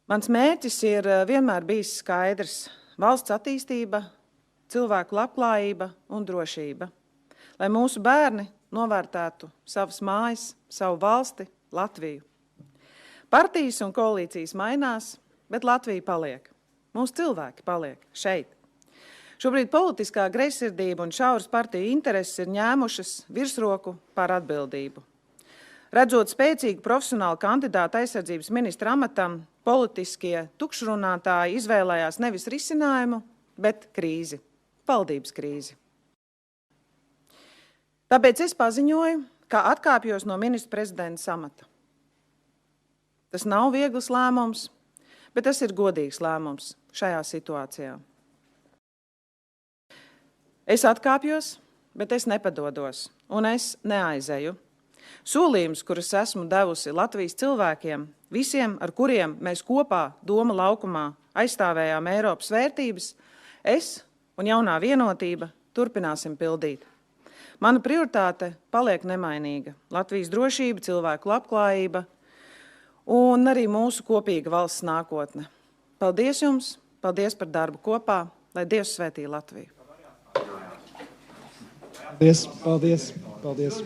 Mans mērķis ir vienmēr bijis skaidrs – valsts attīstība, cilvēku labklājība un drošība, lai mūsu bērni novērtētu savas mājas, savu valsti, Latviju. Partijas un koalīcijas mainās, bet Latvija paliek. Mūsu cilvēki paliek šeit. Šobrīd politiskā greizsirdība un šauras partiju intereses ir ņēmušas virsroku pār atbildību. Redzot spēcīgu profesionālu kandidātu aizsardzības ministra amatam, politiskie tukšrunātāji izvēlējās nevis risinājumu, bet krīzi, valdības krīzi. Tāpēc es paziņoju, ka atkāpjos no ministra prezidenta amata. Tas nav viegls lēmums, bet tas ir godīgs lēmums šajā situācijā. Es atkāpjos, bet es nepadodos, un es neaizeju. Solījums, kurus esmu devusi Latvijas cilvēkiem, visiem, ar kuriem mēs kopā Doma laukumā aizstāvējām Eiropas vērtības, es un jaunā vienotība turpināsim pildīt. Mana prioritāte paliek nemainīga – Latvijas drošība, cilvēku labklājība un arī mūsu kopīga valsts nākotne. Paldies jums, paldies par darbu kopā, lai Dievs svētī Latviju. Paldies, paldies, paldies.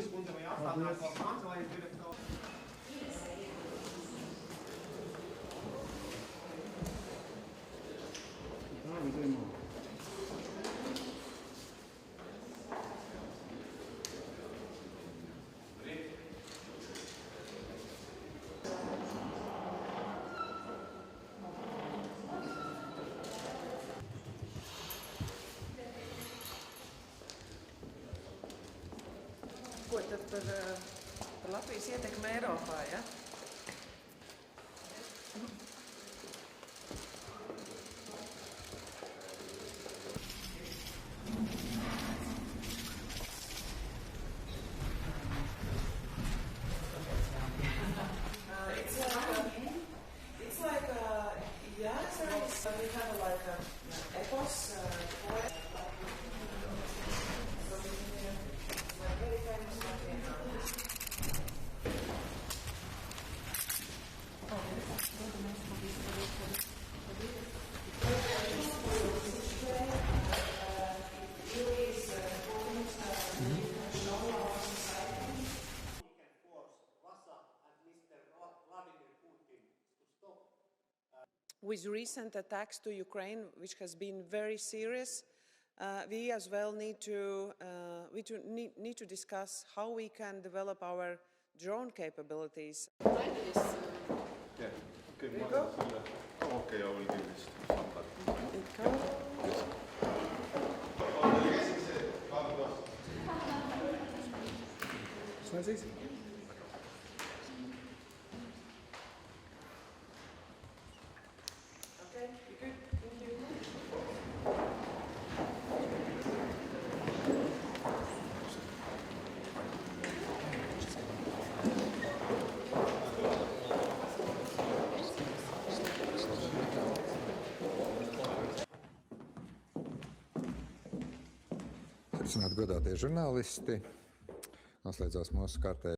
Ko tad par Latvijas ietekmi Eiropā, ja? With recent attacks to Ukraine, which has been very serious, we as well need to discuss how we can develop our drone capabilities. Yeah, okay, I will give this to somebody. Yes. Sveicināti godātie žurnālisti. Noslēdzās mūsu kārtē